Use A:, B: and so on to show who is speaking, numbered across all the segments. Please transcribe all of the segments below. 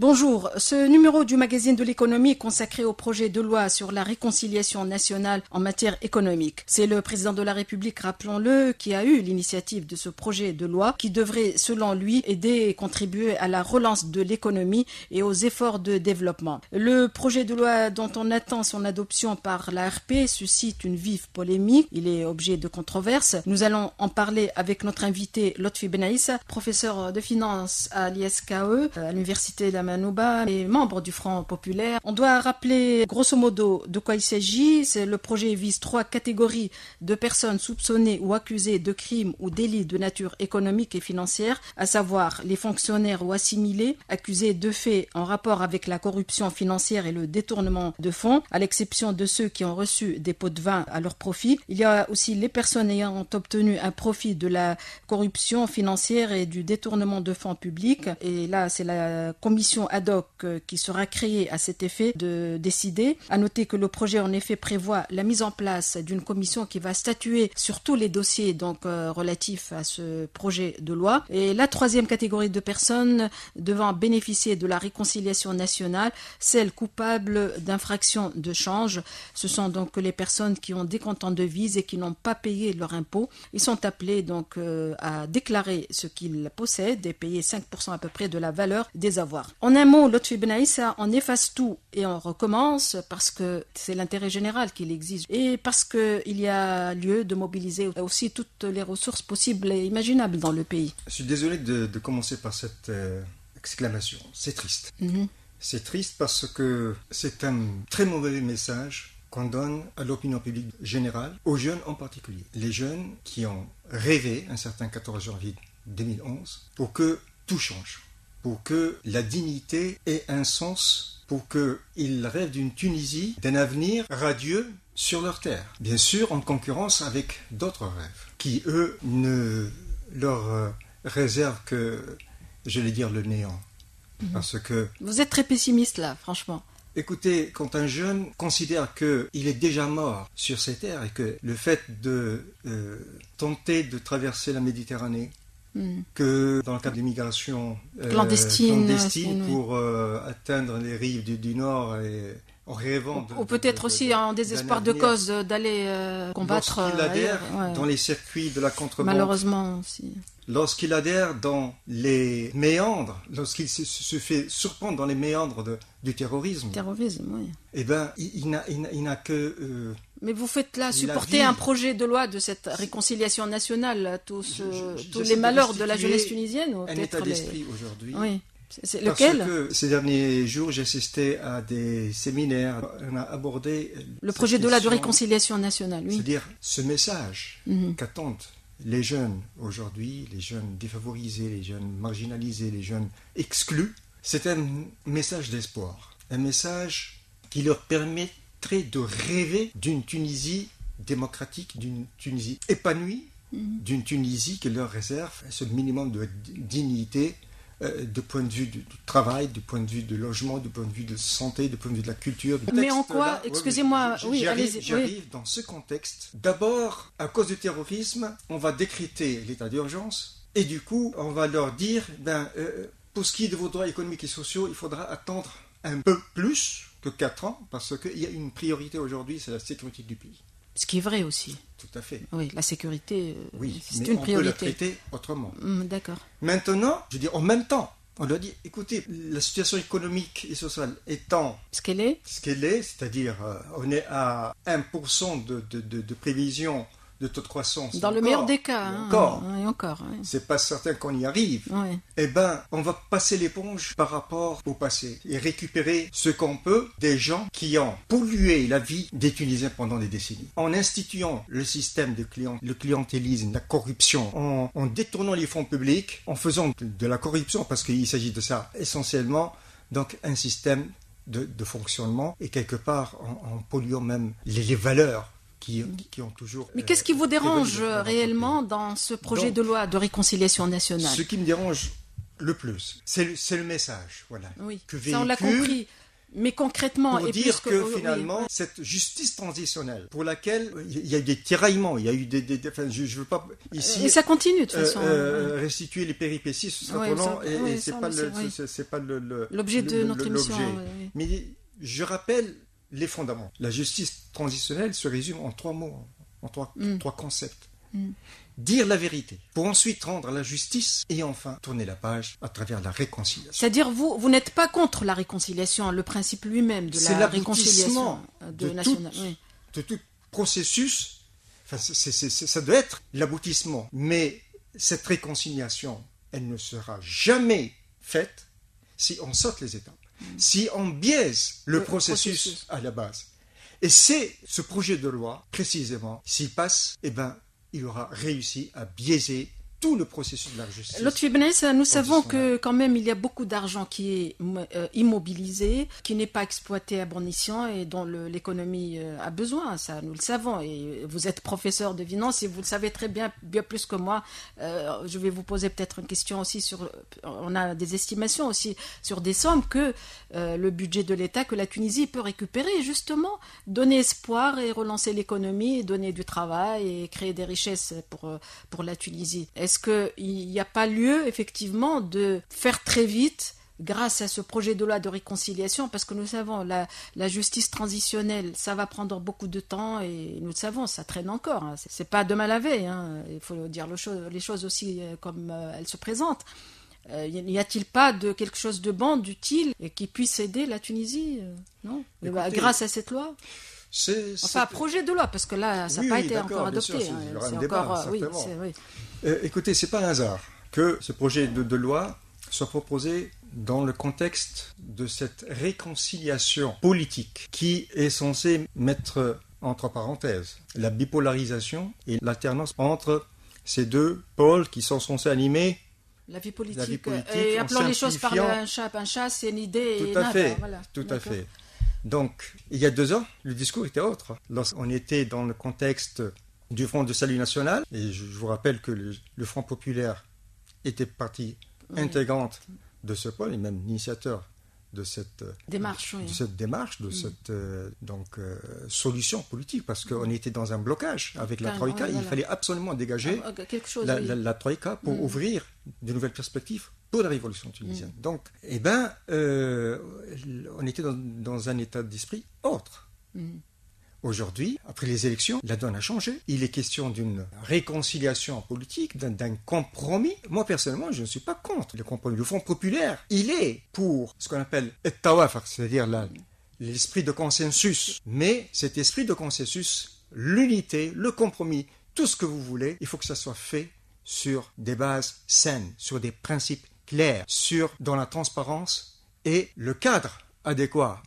A: Bonjour, ce numéro du magazine de l'économie est consacré au projet de loi sur la réconciliation nationale en matière économique. C'est le président de la République, rappelons-le, qui a eu l'initiative de ce projet de loi qui devrait, selon lui, aider et contribuer à la relance de l'économie et aux efforts de développement. Le projet de loi dont on attend son adoption par l'ARP suscite une vive polémique. Il est objet de controverses. Nous allons en parler avec notre invité Lotfi Benaïssa, professeur de finance à l'ISKE, à l'université d'Amanouba et membre du Front populaire. On doit rappeler grosso modo de quoi il s'agit. Le projet vise 3 catégories de personnes soupçonnées ou accusées de crimes ou délits de nature économique et financière, à savoir les fonctionnaires ou assimilés accusés de faits en rapport avec la corruption financière et le détournement de fonds, à l'exception de ceux qui ont reçu des pots de vin à leur profit. Il y a aussi les personnes ayant obtenu un profit de la corruption financière et du détournement de fonds publics. Et là, c'est la commission ad hoc qui sera créée à cet effet de décider. À noter que le projet en effet prévoit la mise en place d'une commission qui va statuer sur tous les dossiers relatifs à ce projet de loi. Et la 3e catégorie de personnes devant bénéficier de la réconciliation nationale, celles coupables d'infractions de change. Ce sont donc les personnes qui ont des comptes en devises et qui n'ont pas payé leur impôt. Ils sont appelés à déclarer ce qu'ils possèdent et payer 5% à peu près de la valeur des avoirs. En un mot, Lotfi Benaïssa, on efface tout et on recommence parce que c'est l'intérêt général qui l'exige et parce qu'il y a lieu de mobiliser aussi toutes les ressources possibles et imaginables dans le pays.
B: Je suis désolé de commencer par cette exclamation. C'est triste. C'est triste parce que c'est un très mauvais message qu'on donne à l'opinion publique générale, aux jeunes en particulier. Les jeunes qui ont rêvé un certain 14 janvier 2011 pour que tout change, pour que la dignité ait un sens, pour qu'ils rêvent d'une Tunisie, d'un avenir radieux sur leur terre. Bien sûr, en concurrence avec d'autres rêves, qui, eux, ne leur réservent que, je vais dire, le néant. Parce que...
A: Vous êtes très pessimiste là, franchement.
B: Écoutez, quand un jeune considère qu'il est déjà mort sur ces terres et que le fait de tenter de traverser la Méditerranée, que dans le cadre d'immigration clandestine pour atteindre les rives du Nord et en rêvant
A: ou peut-être aussi en désespoir de cause d'aller combattre
B: lorsqu'il adhère dans les circuits de la contrebande,
A: malheureusement aussi.
B: Lorsqu'il adhère dans les méandres, lorsqu'il se fait surprendre dans les méandres du terrorisme,
A: oui.
B: Eh ben, il n'a que...
A: Mais vous faites là supporter un projet de loi de cette réconciliation nationale, tous les malheurs de la jeunesse tunisienne ou
B: un état d'esprit aujourd'hui.
A: Oui. C'est lequel ?
B: Parce que ces derniers jours, j'ai assisté à des séminaires. On a abordé
A: le projet de loi de réconciliation nationale, oui.
B: C'est-à-dire ce message qu'attendent les jeunes aujourd'hui, les jeunes défavorisés, les jeunes marginalisés, les jeunes exclus. C'est un message d'espoir, un message qui leur permettrait de rêver d'une Tunisie démocratique, d'une Tunisie épanouie, d'une Tunisie qui leur réserve ce minimum de dignité du point de vue du travail, du point de vue du logement, du point de vue de la santé, du point de vue de la culture.
A: Mais en quoi, excusez-moi,
B: j'arrive dans ce contexte. D'abord, à cause du terrorisme, on va décréter l'état d'urgence et du coup, on va leur dire, pour ce qui est de vos droits économiques et sociaux, il faudra attendre un peu plus que 4 ans parce qu'il y a une priorité aujourd'hui, c'est la sécurité du pays.
A: Ce qui est vrai aussi.
B: Tout à fait.
A: Oui, la sécurité, c'est
B: mais
A: une priorité.
B: On peut la traiter autrement.
A: D'accord.
B: Maintenant, je veux dire, en même temps, on leur dit, écoutez, la situation économique et sociale étant
A: ce qu'elle est,
B: c'est-à-dire on est à 1% de prévision de taux de croissance.
A: Dans le meilleur des cas.
B: Encore.
A: Oui.
B: C'est pas certain qu'on y arrive.
A: Oui.
B: Eh ben, on va passer l'éponge par rapport au passé et récupérer ce qu'on peut des gens qui ont pollué la vie des Tunisiens pendant des décennies. En instituant le système le clientélisme, la corruption, en détournant les fonds publics, en faisant de la corruption, parce qu'il s'agit de ça essentiellement, donc un système de fonctionnement et quelque part en polluant même les valeurs qui ont toujours...
A: Mais qu'est-ce qui vous dérange réellement dans ce projet de loi de réconciliation nationale ?
B: Ce qui me dérange le plus, c'est le message, voilà.
A: Oui,
B: que
A: ça on l'a compris. Mais concrètement...
B: Pour dire que finalement, cette justice transitionnelle, pour laquelle il y a des tiraillements, il y a eu enfin, je veux pas ici...
A: Et ça continue de toute façon.
B: Restituer les péripéties, ce sera trop long, et c'est pas
A: l'objet de notre émission.
B: Mais je rappelle les fondements. La justice transitionnelle se résume en 3 mots, en trois concepts. Dire la vérité, pour ensuite rendre la justice et enfin tourner la page à travers la réconciliation.
A: C'est-à-dire, vous n'êtes pas contre la réconciliation, le principe lui-même de la réconciliation nationale.
B: De tout processus, enfin, ça doit être l'aboutissement. Mais cette réconciliation, elle ne sera jamais faite si on saute les étapes, si on biaise le processus à la base. Et c'est ce projet de loi, précisément, s'il passe, il aura réussi à biaiser tout le processus de la justice.
A: Lotfi Benessa, nous savons que quand même il y a beaucoup d'argent qui est immobilisé, qui n'est pas exploité à bon escient et dont l'économie a besoin, ça nous le savons. Et vous êtes professeur de finance et vous le savez très bien, bien plus que moi. Je vais vous poser peut-être une question aussi on a des estimations aussi sur des sommes que le budget de l'État, que la Tunisie peut récupérer, justement, donner espoir et relancer l'économie, donner du travail et créer des richesses pour la Tunisie. Est-ce qu'il n'y a pas lieu, effectivement, de faire très vite, grâce à ce projet de loi de réconciliation, parce que nous savons, la justice transitionnelle, ça va prendre beaucoup de temps, et nous le savons, ça traîne encore. Hein. C'est pas demain la veille, hein. Il faut dire les choses aussi comme elles se présentent. N'y a-t-il pas de quelque chose de bon, d'utile, et qui puisse aider la Tunisie non grâce à cette loi projet de loi, parce que là, ça n'a pas été encore adopté.
B: Écoutez, c'est pas un hasard que ce projet de loi soit proposé dans le contexte de cette réconciliation politique qui est censée mettre entre parenthèses la bipolarisation et l'alternance entre ces deux pôles qui sont censés animer
A: la vie politique et appelons les choses par un chat, c'est une idée.
B: Tout à fait. Donc, il y a 2 ans, le discours était autre. Lorsqu'on était dans le contexte du Front de Salut National, et je vous rappelle que le Front Populaire était partie intégrante de ce pôle, et même l'initiateur de cette démarche, cette solution politique, parce qu'on était dans un blocage avec la Troïka, il fallait absolument dégager la Troïka pour ouvrir de nouvelles perspectives pour la révolution tunisienne. Donc, on était dans un état d'esprit autre. Aujourd'hui, après les élections, la donne a changé. Il est question d'une réconciliation politique, d'un compromis. Moi, personnellement, je ne suis pas contre le compromis. Le Front populaire, il est pour ce qu'on appelle « tawafaq », c'est-à-dire l'esprit de consensus. Mais cet esprit de consensus, l'unité, le compromis, tout ce que vous voulez, il faut que ça soit fait sur des bases saines, sur des principes clairs, dans la transparence et le cadre adéquat.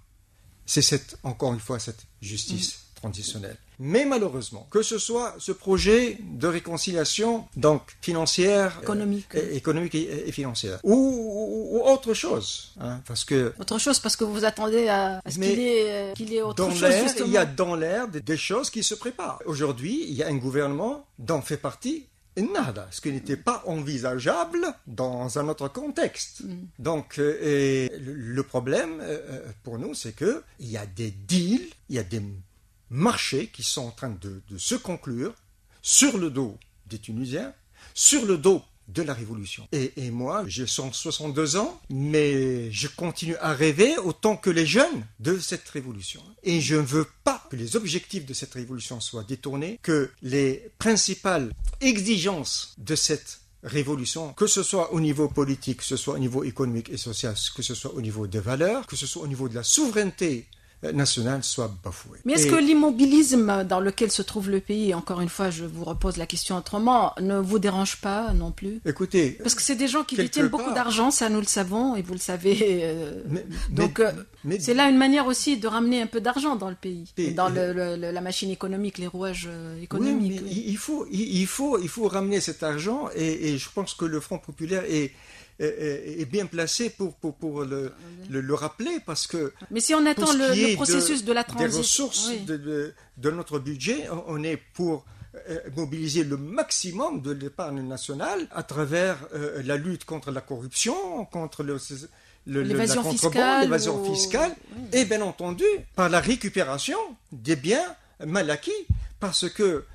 B: C'est encore une fois cette justice transitionnelle. Mais malheureusement, que ce soit ce projet de réconciliation, donc financière, économique et financière, ou autre chose, parce que
A: vous attendez à ce qu'il y ait autre chose.
B: Il y a dans l'air des choses qui se préparent. Aujourd'hui, il y a un gouvernement dont fait partie Nada, ce qui n'était pas envisageable dans un autre contexte. Donc, le problème pour nous, c'est qu'il y a des deals, il y a des marchés qui sont en train de se conclure sur le dos des Tunisiens, sur le dos de la révolution. Et moi, j'ai 162 ans, mais je continue à rêver autant que les jeunes de cette révolution. Et je ne veux pas que les objectifs de cette révolution soient détournés, que les principales exigences de cette révolution, que ce soit au niveau politique, que ce soit au niveau économique et social, que ce soit au niveau des valeurs, que ce soit au niveau de la souveraineté nationale, soit bafouée.
A: Mais est-ce que l'immobilisme dans lequel se trouve le pays, encore une fois, je vous repose la question autrement, ne vous dérange pas non plus?
B: Écoutez,
A: parce que c'est des gens qui détiennent beaucoup d'argent, ça nous le savons, et vous le savez. Mais c'est là une manière aussi de ramener un peu d'argent dans le pays, dans la machine économique, les rouages économiques.
B: Oui, il faut ramener cet argent, et je pense que le Front populaire est bien placé pour le rappeler, parce que...
A: Mais si on attend le processus de la transition...
B: Des ressources de notre budget, on est pour mobiliser le maximum de l'épargne nationale à travers la lutte contre la corruption, contre
A: l'évasion
B: la contrebande,
A: fiscale,
B: l'évasion fiscale, et bien entendu par la récupération des biens mal acquis, parce que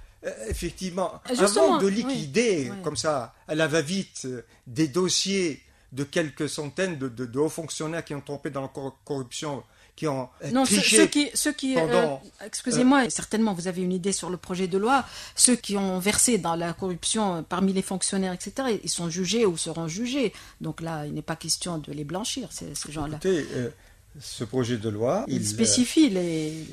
B: effectivement,
A: justement,
B: avant de liquider
A: oui.
B: comme ça à la va-vite des dossiers de quelques centaines de hauts fonctionnaires qui ont tombé dans la corruption, qui ont triché
A: ceux qui
B: pendant...
A: excusez-moi, certainement vous avez une idée sur le projet de loi, ceux qui ont versé dans la corruption parmi les fonctionnaires, etc., ils sont jugés ou seront jugés. Donc là, il n'est pas question de les blanchir, ces gens-là.
B: Écoutez, ce projet de loi...
A: Il spécifie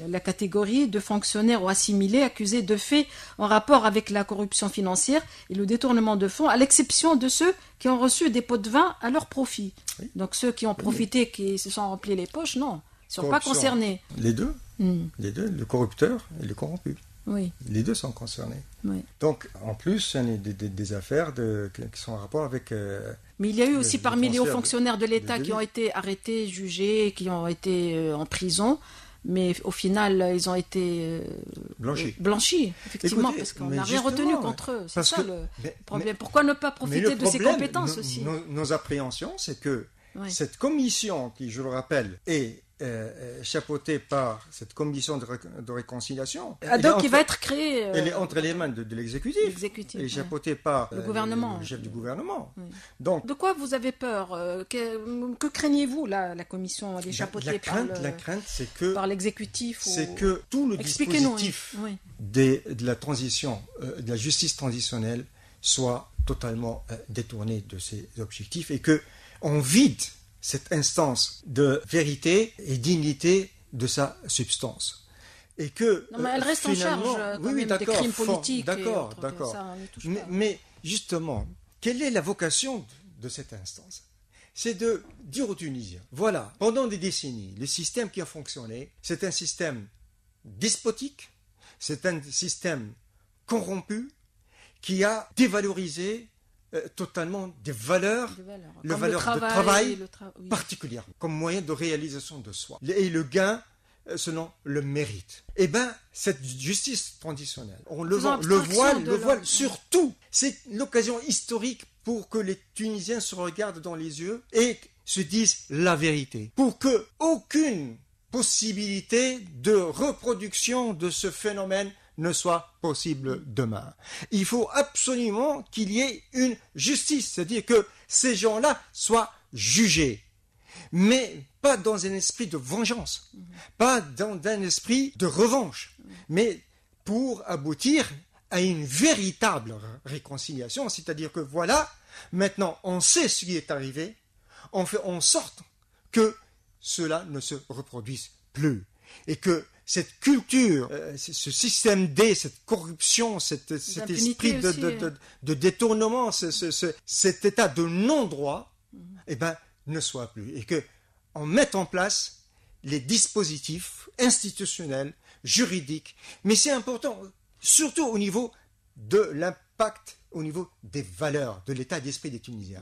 A: la catégorie de fonctionnaires ou assimilés accusés de faits en rapport avec la corruption financière et le détournement de fonds, à l'exception de ceux qui ont reçu des pots de vin à leur profit. Oui. Donc ceux qui ont profité, qui se sont remplis les poches, non. Ils ne sont pas concernés.
B: Les deux, les deux, le corrupteur et le corrompu.
A: Oui.
B: Les deux sont concernés.
A: Oui.
B: Donc, en plus, il y a des affaires qui sont en rapport avec...
A: mais il y a eu aussi parmi les hauts fonctionnaires de l'État qui ont été arrêtés, jugés, qui ont été en prison, mais au final, ils ont été blanchis, effectivement, parce qu'on n'a rien retenu contre eux. C'est ça le problème. Pourquoi ne pas profiter de ces compétences aussi?
B: Nos appréhensions, c'est que cette commission, qui, je le rappelle, est chapeautée par cette commission de réconciliation.
A: Donc, il va être créée.
B: Elle est entre les mains de l'exécutif. Elle est chapeautée par
A: le gouvernement.
B: Le chef du gouvernement.
A: Oui.
B: Donc,
A: de quoi vous avez peur? Que craignez-vous, la commission? Elle est chapeautée
B: la crainte, c'est que
A: par l'exécutif.
B: C'est que tout le dispositif de la transition, de la justice transitionnelle, soit totalement détourné de ses objectifs et que on vide cette instance de vérité et dignité de sa substance. Et que,
A: non, mais elle reste en charge quand même des crimes politiques.
B: D'accord. Mais justement, quelle est la vocation de cette instance? C'est de dire aux Tunisiens, voilà, pendant des décennies, le système qui a fonctionné, c'est un système despotique, c'est un système corrompu, qui a dévalorisé totalement des valeurs, le valeur de travail particulière, comme moyen de réalisation de soi. Et le gain selon le mérite. Eh bien, cette justice transitionnelle, on le voile surtout. C'est l'occasion historique pour que les Tunisiens se regardent dans les yeux et se disent la vérité. Pour que aucune possibilité de reproduction de ce phénomène ne soit possible demain. Il faut absolument qu'il y ait une justice, c'est-à-dire que ces gens-là soient jugés, mais pas dans un esprit de vengeance, pas dans un esprit de revanche, mais pour aboutir à une véritable réconciliation, c'est-à-dire que voilà, maintenant on sait ce qui est arrivé, on fait en sorte que cela ne se reproduise plus, et que cette culture, ce système D, cette corruption, cet esprit de détournement, cet état de non-droit, ne soit plus. Et qu'on mette en place les dispositifs institutionnels, juridiques. Mais c'est important, surtout au niveau de l'impact, au niveau des valeurs, de l'état d'esprit des Tunisiens.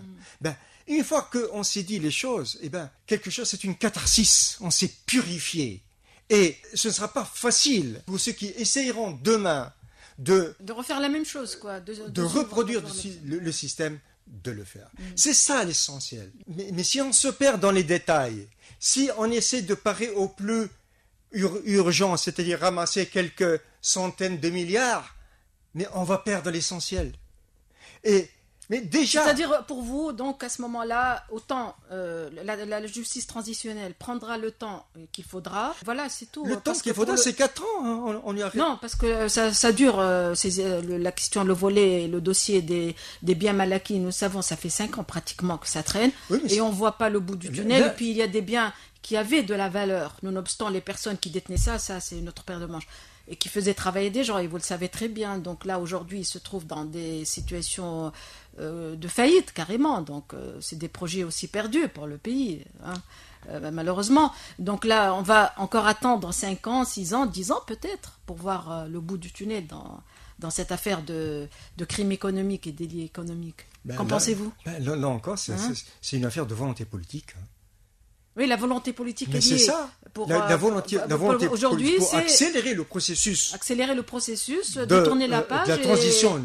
B: Une fois qu'on s'est dit les choses, quelque chose, c'est une catharsis. On s'est purifié. Et ce ne sera pas facile pour ceux qui essayeront demain de
A: refaire la même chose, quoi,
B: de reproduire le système, de le faire. C'est ça l'essentiel. Mais si on se perd dans les détails, si on essaie de parer au plus urgent, c'est-à-dire ramasser quelques centaines de milliards, mais on va perdre l'essentiel. Mais déjà...
A: C'est-à-dire, pour vous, donc, à ce moment-là, autant la justice transitionnelle prendra le temps qu'il faudra. Voilà, c'est tout.
B: Le temps qu'il faudra, c'est 4 ans. Hein, on y arrive.
A: Non, parce que ça dure. La question, le volet, le dossier des biens mal acquis, nous savons, ça fait 5 ans pratiquement que ça traîne. Oui, et on ne voit pas le bout du tunnel. Et puis, il y a des biens qui avaient de la valeur. Nonobstant les personnes qui détenaient ça, c'est une autre paire de manches. Et qui faisaient travailler des gens, et vous le savez très bien. Donc là, aujourd'hui, ils se trouvent dans des situations de faillite, carrément. Donc, c'est des projets aussi perdus pour le pays, hein, malheureusement. Donc là, on va encore attendre 5 ans, 6 ans, 10 ans peut-être, pour voir le bout du tunnel dans cette affaire de crimes économiques et délits économiques. Qu'en pensez-vous?
B: Là encore, c'est une affaire de volonté politique.
A: Oui, la volonté politique est liée.
B: Mais c'est ça. La volonté
A: aujourd'hui,
B: pour accélérer le processus.
A: Détourner la page.
B: De la transition.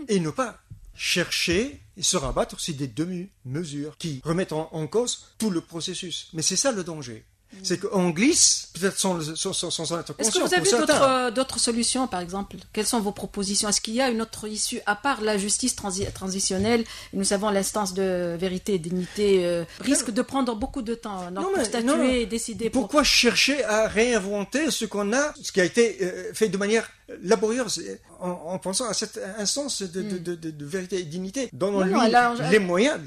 B: Et ne pas chercher et se rabattre sur des demi-mesures qui remettent en cause tout le processus. Mais c'est ça le danger. C'est qu'on glisse, peut-être sans être conscient.
A: Est-ce que vous avez d'autres solutions, par exemple? Quelles sont vos propositions? Est-ce qu'il y a une autre issue, à part la justice transitionnelle? Nous savons l'instance de vérité et dignité risque de prendre beaucoup de temps pour statuer et décider.
B: Pourquoi chercher à réinventer ce qui a été fait de manière laborieuse, en pensant à cette instance de vérité et dignité, donnons-lui les moyens.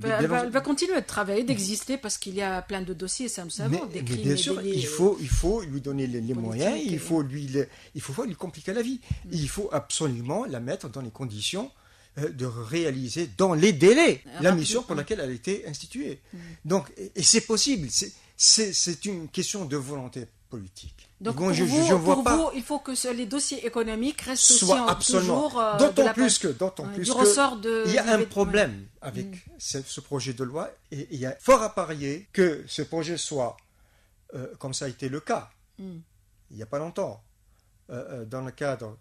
A: Elle va continuer de travailler, d'exister, parce qu'il y a plein de dossiers, ça me savons, des crimes.
B: Mais bien sûr, il faut lui donner les moyens, il faut lui compliquer la vie. Il faut absolument la mettre dans les conditions de réaliser dans les délais la mission pour laquelle elle a été instituée. Donc, et c'est possible, c'est une question de volonté politique.
A: Donc pour vous, il faut que les dossiers économiques restent aussi
B: absolument.
A: toujours
B: d'autant plus que
A: il
B: y a un problème avec ce projet de loi, et il y a fort à parier que ce projet soit, comme ça a été le cas il n'y a pas longtemps, dans le cadre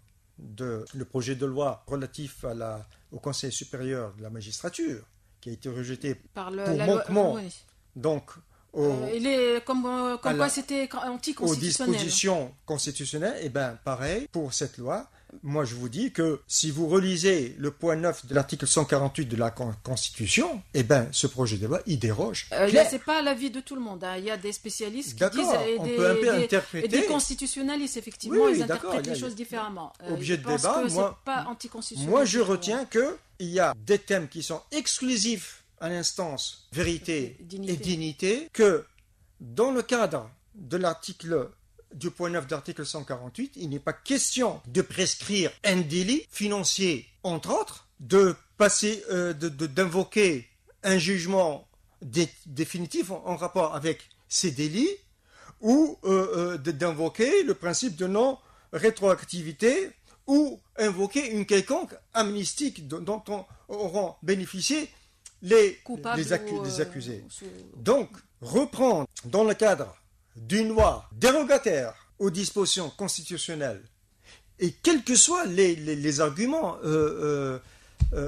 B: le projet de loi relatif au Conseil supérieur de la magistrature, qui a été rejeté pour manquement. Donc,
A: il est comme quoi c'était anticonstitutionnel.
B: Aux dispositions constitutionnelles, et bien pareil pour cette loi. Moi je vous dis que si vous relisez le point 9 de l'article 148 de la Constitution, et bien ce projet de loi il déroge.
A: C'est pas l'avis de tout le monde. Il y a des spécialistes qui disent et des constitutionnalistes effectivement ils interprètent les choses différemment.
B: Objet de débat.
A: Pas anticonstitutionnel.
B: Moi je retiens que il y a des thèmes qui sont exclusifs à l'instance vérité et dignité, que dans le cadre de du point 9 de l'article 148, il n'est pas question de prescrire un délit financier, entre autres, de passer, d'invoquer un jugement définitif en rapport avec ces délits, ou d'invoquer le principe de non-rétroactivité, ou invoquer une quelconque amnistie dont auront bénéficié les accusés. Donc, reprendre dans le cadre d'une loi dérogataire aux dispositions constitutionnelles, et quels que soient les arguments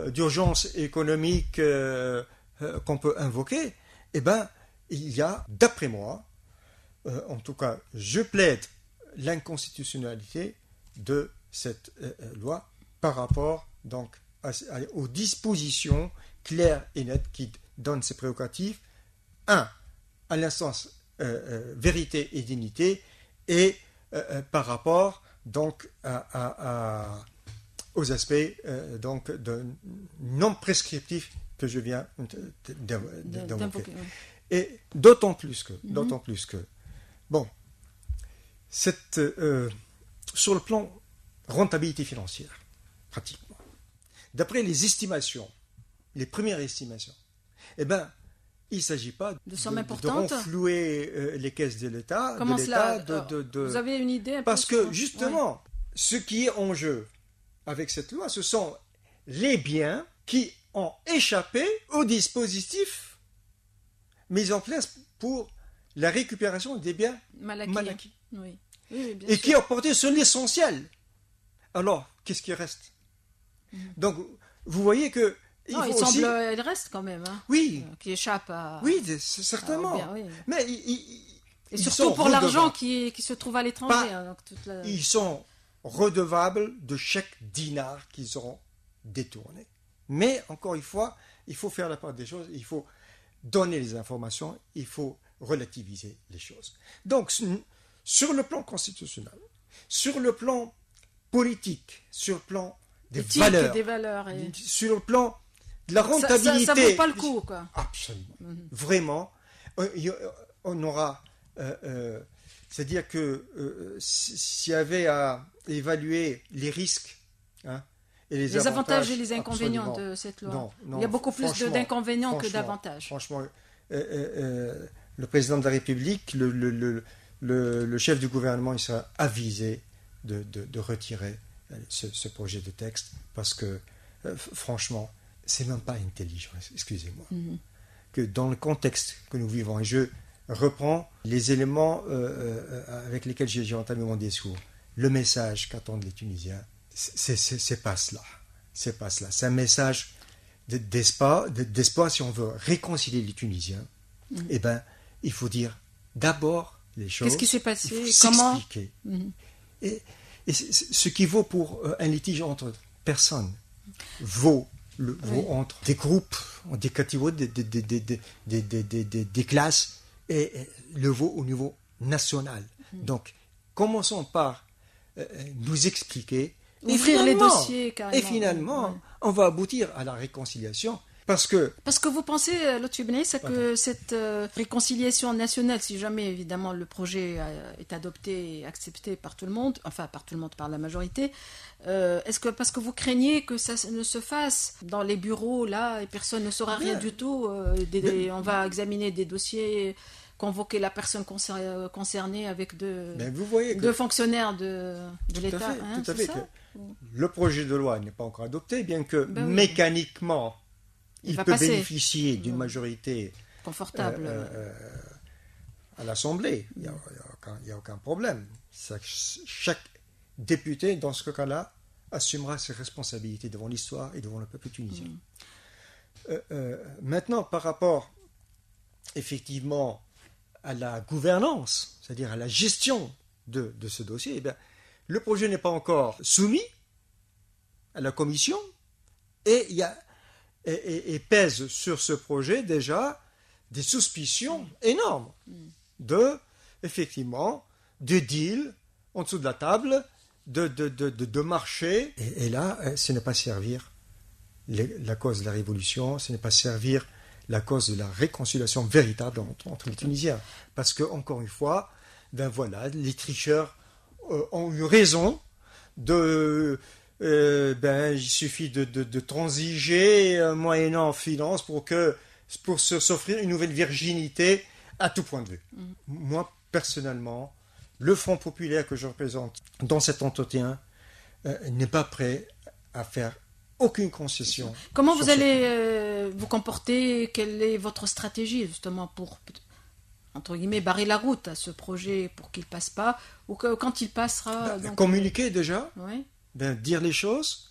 B: d'urgence économique qu'on peut invoquer, eh ben, il y a, d'après moi, en tout cas, je plaide l'inconstitutionnalité de cette loi par rapport donc aux dispositions claires et nettes qui donnent ses prérogatives, à l'instance vérité et dignité, et par rapport donc aux aspects donc de non prescriptifs que je viens d'invoquer. Et d'autant plus que bon, sur le plan rentabilité financière, pratiquement, d'après les estimations, les premières estimations, eh ben, il ne s'agit pas de renflouer les caisses de l'État.
A: Comment cela Vous avez une idée
B: parce que justement, ce qui est en jeu avec cette loi, ce sont les biens qui ont échappé au dispositif mis en place pour la récupération des biens mal acquis.
A: Oui,
B: et sûr. Qui ont porté sur l'essentiel. Alors, qu'est-ce qui reste? Donc, vous voyez que
A: elle reste quand même.
B: Oui.
A: Qui échappe à...
B: Oui, certainement. Mais
A: et surtout pour l'argent qui se trouve à l'étranger.
B: Ils sont redevables de chaque dinar qu'ils auront détourné. Mais, encore une fois, il faut faire la part des choses, il faut donner les informations, il faut relativiser les choses. Donc, sur le plan constitutionnel, sur le plan politique, sur le plan des valeurs sur le plan de la rentabilité.
A: Ça vaut pas le coup, quoi.
B: Absolument. Vraiment, on aura... c'est-à-dire que s'il y avait à évaluer les risques et les
A: avantages et les inconvénients de cette loi, il y a beaucoup plus d'inconvénients que d'avantages.
B: Franchement, le président de la République, le chef du gouvernement, il sera avisé de retirer ce projet de texte, parce que franchement, c'est même pas intelligent, excusez-moi, que dans le contexte que nous vivons, et je reprends les éléments avec lesquels j'ai entamé mon discours, le message qu'attendent les Tunisiens, c'est pas cela. c'est pas cela. C'est un message d'espoir si on veut réconcilier les Tunisiens. Eh ben, il faut dire d'abord les choses.
A: Qu'est-ce qui s'est passé?
B: Comment s'expliquer. Et ce qui vaut pour un litige entre personnes vaut entre des groupes, des catégories, des classes, et le vaut au niveau national. Donc, commençons par nous expliquer.
A: Ouvrir les dossiers, carrément.
B: Et finalement, on va aboutir à la réconciliation. Parce que
A: vous pensez, Lotfi Ben Issa, que cette réconciliation nationale, si jamais évidemment le projet est adopté et accepté par tout le monde, enfin par tout le monde, par la majorité, est-ce que parce que vous craignez que ça ne se fasse dans les bureaux là et personne ne saura rien du tout, on va examiner des dossiers, convoquer la personne concernée avec deux fonctionnaires de l'État.
B: Tout à fait. Le projet de loi n'est pas encore adopté, bien que mécaniquement il peut bénéficier d'une majorité
A: confortable
B: à l'Assemblée. Il n'y a aucun problème. Chaque député, dans ce cas-là, assumera ses responsabilités devant l'histoire et devant le peuple tunisien. Maintenant, par rapport, effectivement, à la gouvernance, c'est-à-dire à la gestion de ce dossier, eh bien, le projet n'est pas encore soumis à la commission et il y a et pèse sur ce projet déjà des suspicions énormes effectivement, de deal en dessous de la table, de marché. Et là, ce n'est pas servir la cause de la révolution, ce n'est pas servir la cause de la réconciliation véritable entre les Tunisiens. Parce que, encore une fois, les tricheurs ont eu raison il suffit de transiger moyennant finance pour s'offrir une nouvelle virginité à tout point de vue. Moi, personnellement, le Front populaire que je représente dans cet entretien n'est pas prêt à faire aucune concession.
A: Comment vous allez vous comporter? Quelle est votre stratégie justement pour, entre guillemets, barrer la route à ce projet pour qu'il ne passe pas, ou quand il passera
B: communiquer déjà,
A: oui.
B: Dire les choses.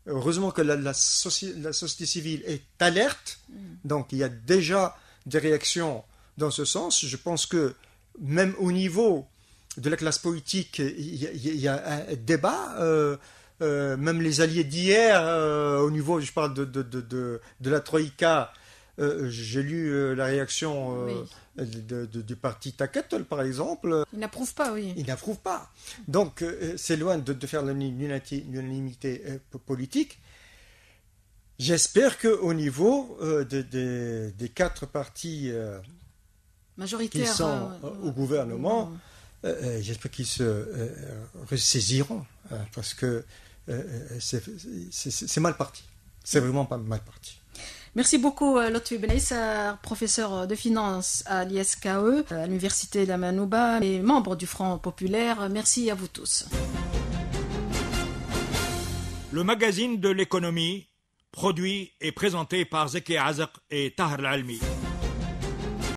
B: Heureusement que la société civile est alerte, donc il y a déjà des réactions dans ce sens. Je pense que même au niveau de la classe politique, il y a un débat. Même les alliés d'hier, au niveau, je parle de la Troïka, j'ai lu la réaction du parti Taketl, par exemple.
A: Il n'approuve pas, oui.
B: Il n'approuve pas. Donc, c'est loin de faire l'unanimité politique. J'espère qu'au niveau des 4 partis
A: majoritaires
B: qui sont au gouvernement, j'espère qu'ils se ressaisiront, parce que c'est mal parti. C'est vraiment pas mal parti.
A: Merci beaucoup, Lotfi Ben Issa, professeur de finance à l'ISKE, à l'Université d'Amanouba et membre du Front populaire. Merci à vous tous.
C: Le magazine de l'économie, produit et présenté par Zeki Azak et Tahar Al-Almi.